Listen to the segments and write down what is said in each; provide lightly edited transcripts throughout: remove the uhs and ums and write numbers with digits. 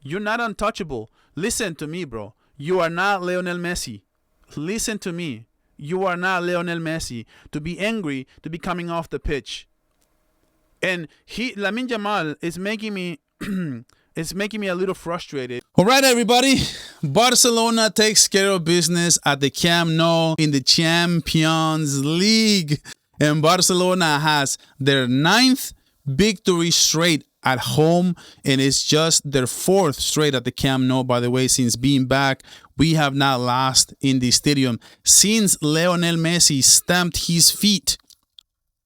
You're not untouchable. Listen to me, bro. You are not Lionel Messi. Listen to me. You are not Lionel Messi to be angry to be coming off the pitch. And Lamine Yamal is making me it's making me a little frustrated. All right, everybody. Barcelona takes care of business at the Camp Nou in the Champions League. And Barcelona has their 9th victory straight at home, and it's just their 4th straight at the Camp Nou. By the way, since being back, we have not lost in the stadium since Lionel Messi stamped his feet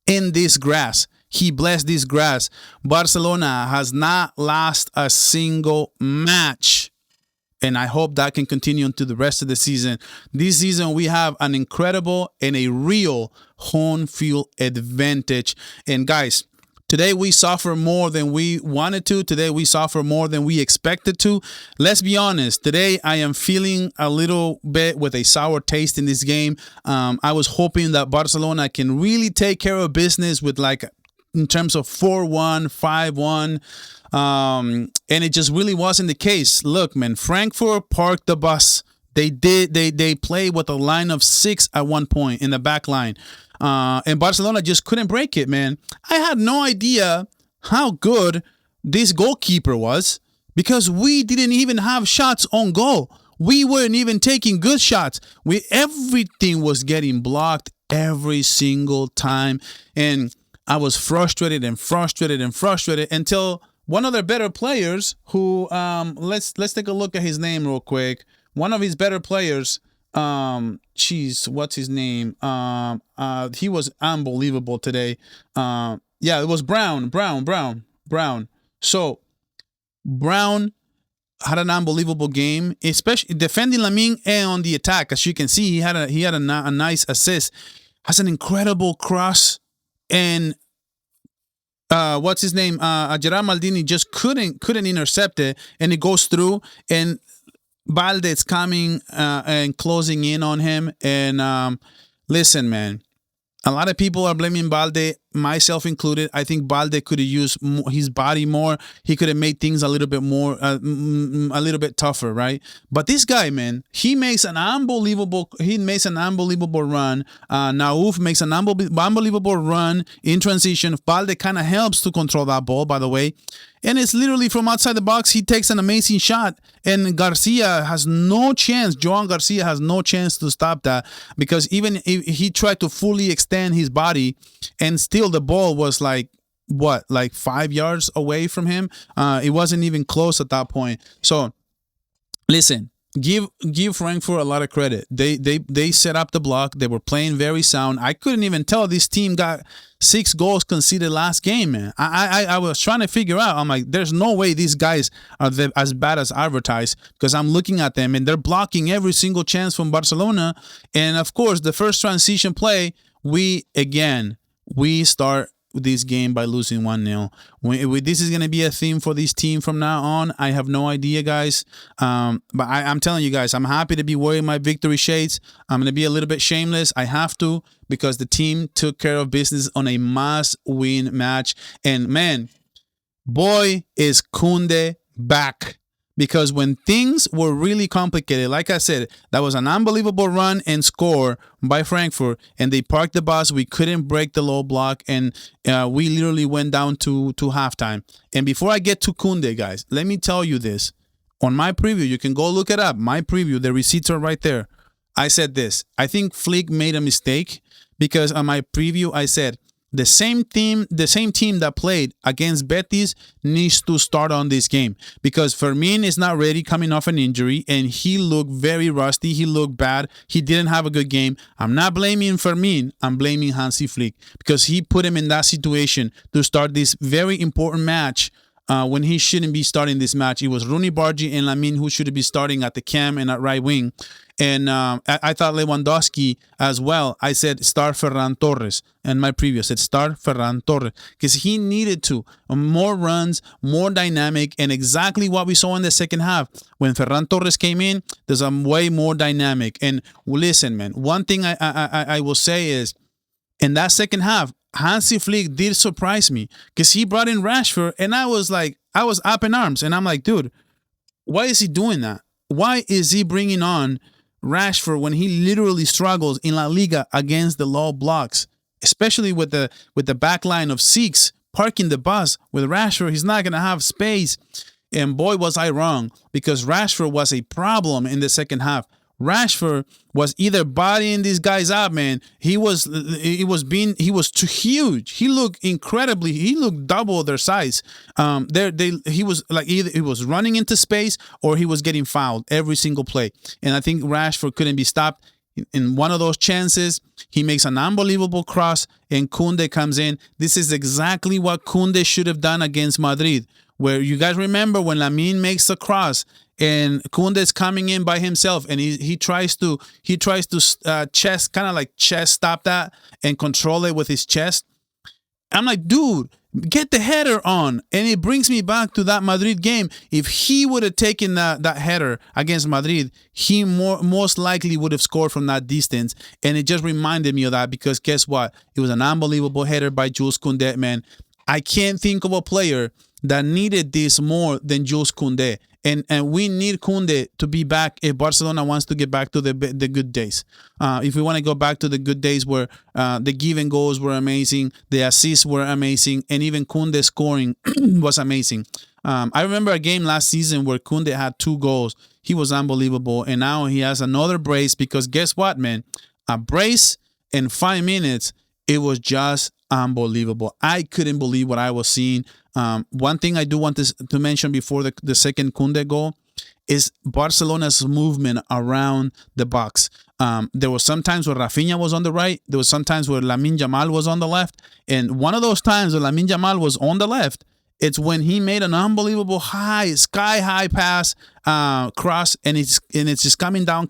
in this grass. He blessed this grass. Barcelona has not lost a single match. And I hope that can continue into the rest of the season. This season, we have an incredible and a real home field advantage. And guys, today we suffer more than we wanted to. Today we suffer more than we expected to. Let's be honest. Today I am feeling a little bit with a sour taste in this game. I was hoping that Barcelona can really take care of business with in terms of 4-1, 5-1. And it just really wasn't the case. Look, man, Frankfurt parked the bus. They played with a line of 6 at one point in the back line. And Barcelona just couldn't break it, man. I had no idea how good this goalkeeper was because we didn't even have shots on goal. We weren't even taking good shots. Everything was getting blocked every single time. And I was frustrated until one of their better players who, let's take a look at his name real quick. One of his better players, what's his name? He was unbelievable today. It was Brown. So Brown had an unbelievable game, especially defending Lamine and on the attack. As you can see, he had a nice assist. Has an incredible cross, and what's his name? Gerard Maldini just couldn't intercept it, and it goes through, and Balde's coming and closing in on him. And listen, man, a lot of people are blaming Balde, myself included. I think Balde could have used his body more. He could have made things a little bit more, a little bit tougher, right? But this guy, man, he makes an unbelievable run. Nauf makes an unbelievable run in transition. Balde kind of helps to control that ball, by the way. And it's literally from outside the box. He takes an amazing shot. And Garcia has no chance. Joan Garcia has no chance to stop that, because even if he tried to fully extend his body, and still the ball was like 5 yards away from him. It wasn't even close at that point. So listen, give Frankfurt a lot of credit. They set up the block. They were playing very sound. I couldn't even tell this team got 6 goals conceded last game, man. I was trying to figure out. I'm like, there's no way these guys are as bad as advertised, because I'm looking at them and they're blocking every single chance from Barcelona. And of course, the first transition play, we start this game by losing 1-0. This is going to be a theme for this team from now on. I have no idea, guys. But I'm telling you guys, I'm happy to be wearing my victory shades. I'm going to be a little bit shameless. I have to, because the team took care of business on a must-win match. And man, boy, is Koundé back. Because when things were really complicated, like I said, that was an unbelievable run and score by Frankfurt, and they parked the bus. We couldn't break the low block, and we literally went down to halftime. And before I get to Koundé, guys, let me tell you this. On my preview, you can go look it up. My preview, the receipts are right there. I said this. I think Flick made a mistake, because on my preview, I said, the same team that played against Betis needs to start on this game, because Fermin is not ready coming off an injury, and he looked very rusty. He looked bad. He didn't have a good game. I'm not blaming Fermin. I'm blaming Hansi Flick, because he put him in that situation to start this very important match when he shouldn't be starting this match. It was Rooney Bargi and Lamine who should be starting at the cam and at right wing. And I thought Lewandowski as well. I said start Ferran Torres. And my preview said start Ferran Torres, because he needed to. More runs, more dynamic, and exactly what we saw in the second half. When Ferran Torres came in, there's a way more dynamic. And listen, man, one thing I will say is, in that second half, Hansi Flick did surprise me, because he brought in Rashford, and I was up in arms. And I'm like, dude, Why is he doing that? Why is he bringing on Rashford when he literally struggles in La Liga against the low blocks, especially with the back line of six parking the bus with Rashford? He's not gonna have space. And boy, was I wrong, because Rashford was a problem in the second half. Rashford was either bodying these guys up, man. He was too huge. He looked incredibly. He looked double their size. He was like, either he was running into space or he was getting fouled every single play. And I think Rashford couldn't be stopped. In one of those chances, he makes an unbelievable cross, and Koundé comes in. This is exactly what Koundé should have done against Madrid, where you guys remember when Lamine makes the cross and Koundé's coming in by himself, and he tries to chest, kind of like chest stop that and control it with his chest. I'm like, dude, get the header on. And it brings me back to that Madrid game. If he would have taken that header against Madrid, he most likely would have scored from that distance. And it just reminded me of that, because guess what? It was an unbelievable header by Jules Koundé, man. I can't think of a player that needed this more than Jules Koundé. And we need Koundé to be back if Barcelona wants to get back to the good days. If we want to go back to the good days where the give and goals were amazing, the assists were amazing, and even Koundé scoring was amazing. I remember a game last season where Koundé had 2 goals. He was unbelievable. And now he has another brace, because guess what, man? A brace in 5 minutes, it was just unbelievable. I couldn't believe what I was seeing. One thing I do want to mention before the second Koundé goal is Barcelona's movement around the box. There was some times where Rafinha was on the right. There was some times where Lamine Yamal was on the left. And one of those times where Lamine Yamal was on the left, it's when he made an unbelievable sky high pass cross, and it's just coming down,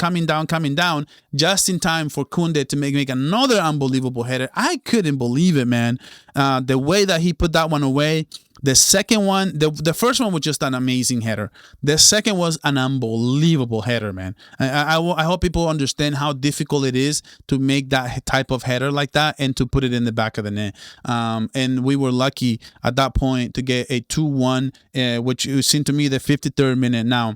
just in time for Koundé to make another unbelievable header. I couldn't believe it, man. The way that he put that one away. The second one, the first one was just an amazing header. The second was an unbelievable header, man. I hope people understand how difficult it is to make that type of header like that and to put it in the back of the net. And we were lucky at that point to get a 2-1, which seemed to me the 53rd minute. Now,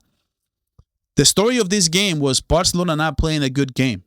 the story of this game was Barcelona not playing a good game.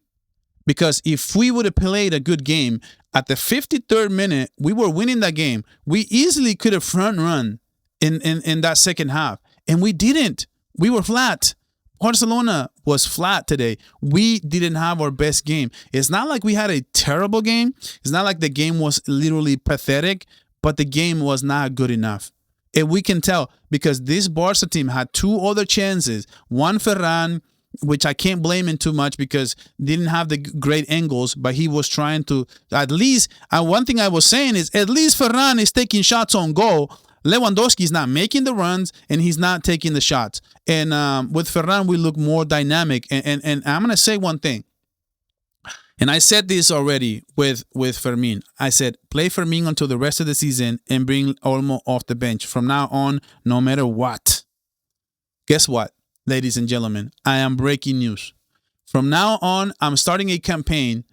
Because if we would have played a good game, at the 53rd minute, we were winning that game. We easily could have front run in that second half. And we didn't. We were flat. Barcelona was flat today. We didn't have our best game. It's not like we had a terrible game. It's not like the game was literally pathetic, but the game was not good enough. And we can tell, because this Barca team had 2 other chances. One, Ferran, which I can't blame him too much because didn't have the great angles, but he was trying to at least. One thing I was saying is at least Ferran is taking shots on goal. Lewandowski is not making the runs and he's not taking the shots. And with Ferran, we look more dynamic. And I'm going to say one thing. And I said this already with Fermin. I said, play Fermin until the rest of the season and bring Olmo off the bench from now on, no matter what. Guess what? Ladies and gentlemen, I am breaking news. From now on, I'm starting a campaign.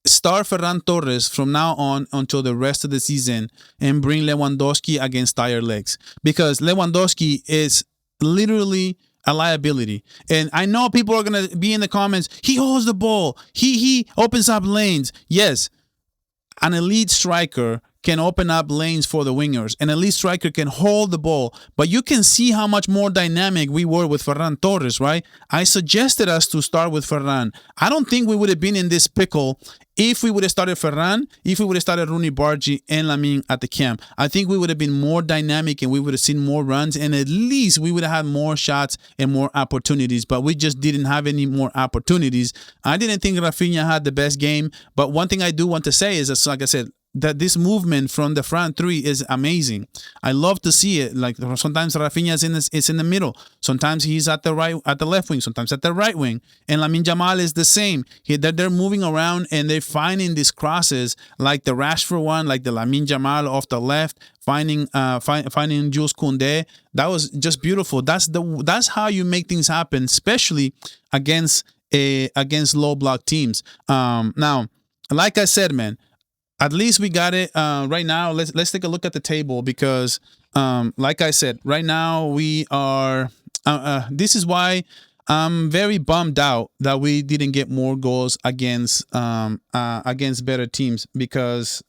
Start Ferran Torres from now on until the rest of the season and bring Lewandowski against tired legs. Because Lewandowski is literally a liability. And I know people are going to be in the comments, he holds the ball. He opens up lanes. Yes, an elite striker can open up lanes for the wingers. An elite striker can hold the ball. But you can see how much more dynamic we were with Ferran Torres, right? I suggested us to start with Ferran. I don't think we would have been in this pickle if we would have started Ferran, if we would have started Rooney Bargi and Lamine at the camp. I think we would have been more dynamic and we would have seen more runs, and at least we would have had more shots and more opportunities, but we just didn't have any more opportunities. I didn't think Rafinha had the best game, but one thing I do want to say is, like I said, that this movement from the front 3 is amazing. I love to see it. Like sometimes Rafinha is in the middle. Sometimes he's at the left wing. Sometimes at the right wing. And Lamine Yamal is the same. They're moving around and they're finding these crosses, like the Rashford one, like the Lamine Yamal off the left, finding Jules Koundé. That was just beautiful. That's how you make things happen, especially against low block teams. Now, like I said, man. At least we got it right now. Let's take a look at the table because, like I said, right now we are This is why I'm very bummed out that we didn't get more goals against better teams because,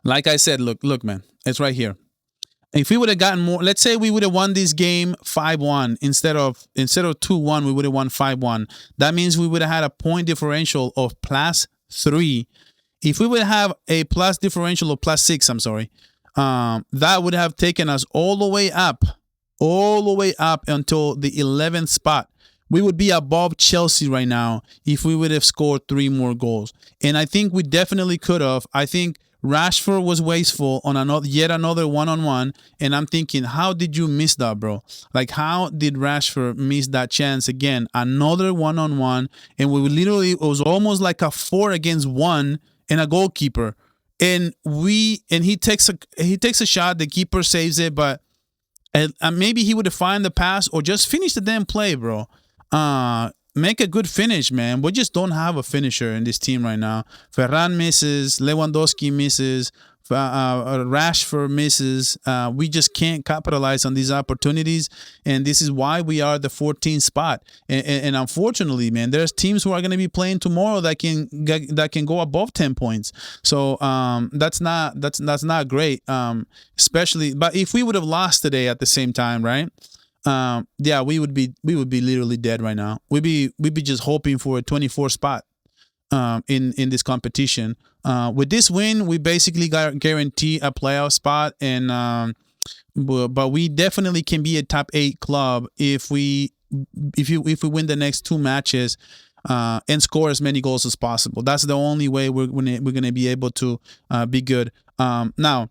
like I said, look, man, it's right here. If we would have gotten more, let's say we would have won this game 5-1 instead of 2-1, we would have won 5-1. That means we would have had a point differential of +3. If we would have a plus differential of +6, I'm sorry, that would have taken us all the way up until the 11th spot. We would be above Chelsea right now if we would have scored 3 more goals. And I think we definitely could have. I think Rashford was wasteful on yet another one-on-one, and I'm thinking, how did you miss that, bro? Like, how did Rashford miss that chance again? Another one-on-one, and it was almost like a 4-against-1 and a goalkeeper, and he takes a shot, the keeper saves it, but maybe he would have found the pass or just finish the damn play, bro. Make a good finish, man. We just don't have a finisher in this team right now. Ferran misses, Lewandowski misses, Rashford misses. We just can't capitalize on these opportunities, and this is why we are the 14th spot. And unfortunately, man, there's teams who are going to be playing tomorrow that can go above 10 points. So that's not great. Especially, but if we would have lost today at the same time, right? Yeah, we would be literally dead right now. We'd be just hoping for a 24th spot in this competition. With this win, we basically guarantee a playoff spot, and but we definitely can be a top 8 club if we win the next 2 matches and score as many goals as possible. That's the only way we're gonna be able to be good. Now.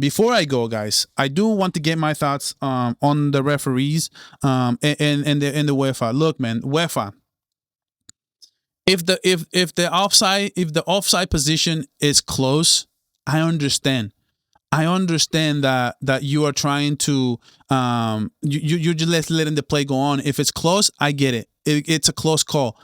Before I go, guys, I do want to get my thoughts on the referees and the UEFA. Look, man, UEFA. If the offside position is close, I understand. I understand that you are trying to you're just letting the play go on. If it's close, I get it. It's a close call.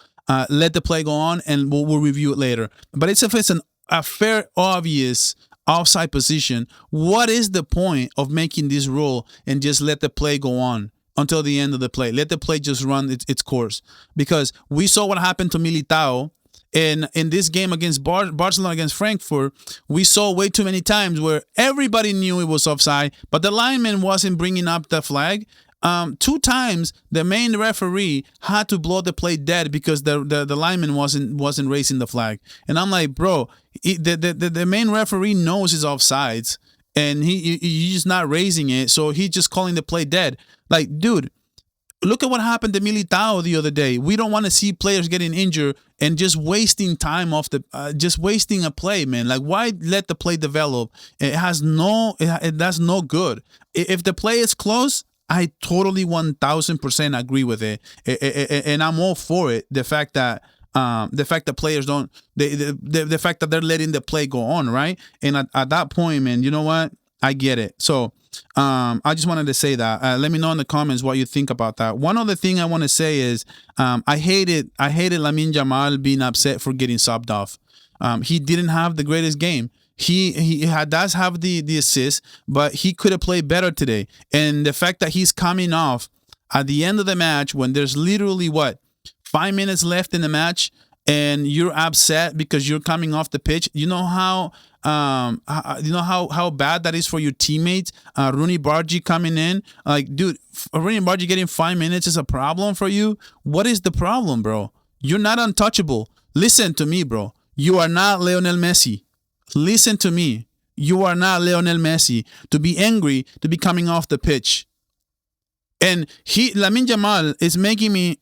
Let the play go on, and we'll review it later. But if it's a fair, obvious offside position, what is the point of making this rule and just let the play go on until the end of the play? Let the play just run its course. Because we saw what happened to Militao in this game against Barcelona against Frankfurt. We saw way too many times where everybody knew it was offside, but the lineman wasn't bringing up the flag. 2 times the main referee had to blow the play dead because the lineman wasn't raising the flag. And I'm like, bro, the main referee knows his offsides, and he's just not raising it, so he's just calling the play dead. Like, dude, look at what happened to Militao the other day. We don't want to see players getting injured and just wasting time off just wasting a play, man. Like, why let the play develop? That's no good. If the play is close, I totally 1000% agree with it, and I'm all for it. The fact that players don't, the fact that they're letting the play go on, right? And at that point, man, you know what? I get it. So I just wanted to say that. Let me know in the comments what you think about that. One other thing I want to say is I hated Lamine Yamal being upset for getting subbed off. He didn't have the greatest game. He does have the assist, but he could have played better today. And the fact that he's coming off at the end of the match when there's literally 5 minutes left in the match, and you're upset because you're coming off the pitch. You know how bad that is for your teammates. Rooney Bargy coming in, like, dude, Rooney Bargy getting 5 minutes is a problem for you. What is the problem, bro? You're not untouchable. Listen to me, bro. You are not Lionel Messi. Listen to me. You are not Lionel Messi to be angry to be coming off the pitch. And Lamine Yamal is making me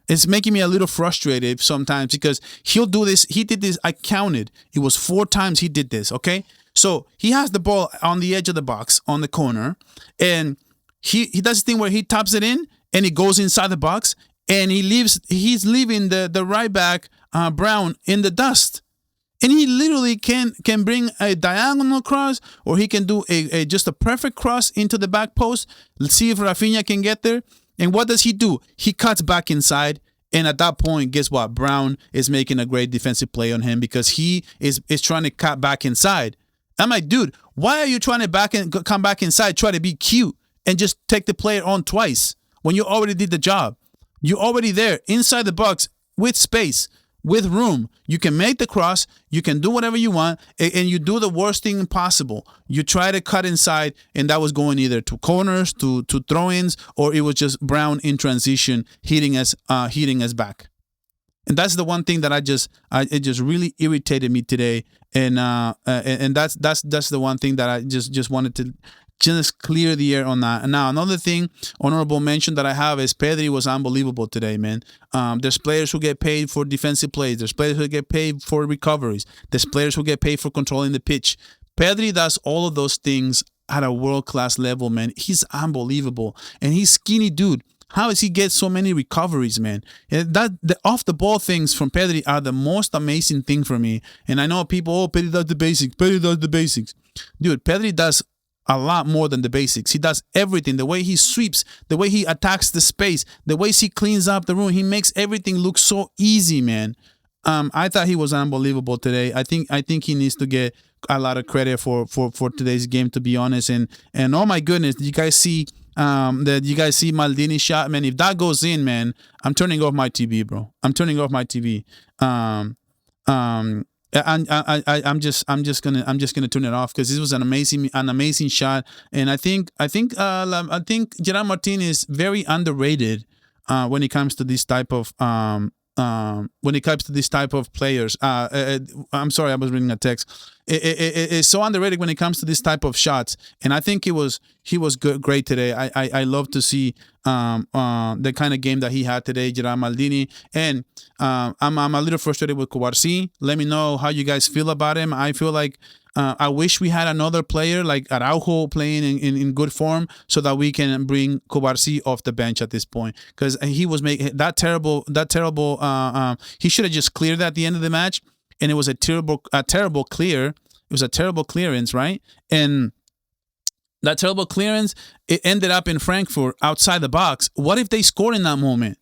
it's making me a little frustrated sometimes because he'll do this. He did this. I counted. It was 4 times he did this. Okay. So he has the ball on the edge of the box on the corner, and he does this thing where he taps it in and it goes inside the box, and he's leaving the right back Brown in the dust. And he literally can bring a diagonal cross, or he can do just a perfect cross into the back post. Let's see if Rafinha can get there. And what does he do? He cuts back inside. And at that point, guess what? Brown is making a great defensive play on him because he is trying to cut back inside. I'm like, dude, why are you trying to come back inside, try to be cute, and just take the player on twice when you already did the job. You're already there inside the box with space, with room. You can make the cross, you can do whatever you want, and you do the worst thing possible. You try to cut inside, and that was going either to corners, to throw-ins, or it was just Brown in transition hitting us back. And that's the one thing that it just really irritated me today, and that's the one thing that I just wanted to just clear the air on that. And now another thing, honorable mention that I have is Pedri was unbelievable today, man. There's players who get paid for defensive plays. There's players who get paid for recoveries. There's players who get paid for controlling the pitch. Pedri does all of those things at a world-class level, man. He's unbelievable. And he's skinny dude. How does he get so many recoveries, man? The off-the-ball things from Pedri are the most amazing thing for me. And I know people, Pedri does the basics. Pedri does the basics. Dude, Pedri does a lot more than the basics. He does everything. The way he sweeps, the way he attacks the space, the way he cleans up the room. He makes everything look so easy, man. I thought he was unbelievable today. I think he needs to get a lot of credit for today's game, to be honest. And oh my goodness, did you guys see Maldini's shot, man? If that goes in, man, I'm turning off my TV, bro. I'm turning off my TV. I'm just gonna turn it off because this was an amazing shot, and I think Gerard Martin is very underrated when it comes to this type of players. I'm sorry, I was reading a text. It's so underrated when it comes to this type of shots, and I think he was great today. I love to see the kind of game that he had today, Gerard Maldini, and I'm a little frustrated with Cubarsí. Let me know how you guys feel about him. I feel like I wish we had another player like Araujo playing in good form so that we can bring Cubarsí off the bench at this point, because he was making that terrible. He should have just cleared at the end of the match, and it was a terrible clear. It was a terrible clearance, right? And that terrible clearance, it ended up in Frankfurt outside the box. What if they scored in that moment?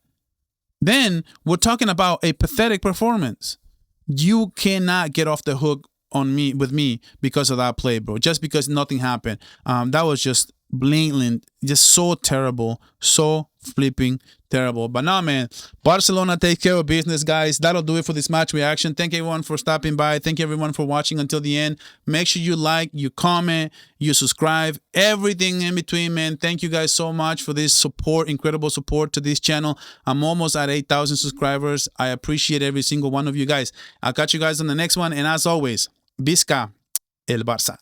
Then we're talking about a pathetic performance. You cannot get off the hook with me because of that play, bro. Just because nothing happened. That was just blatant, just so terrible, so flipping terrible. But nah, man, Barcelona takes care of business, guys. That'll do it for this match reaction. Thank everyone for stopping by. Thank everyone for watching until the end. Make sure you like, you comment, you subscribe, everything in between, man. Thank you guys so much for this support, incredible support to this channel. I'm almost at 8,000 subscribers. I appreciate every single one of you guys. I'll catch you guys on the next one. And as always, Visca el Barça.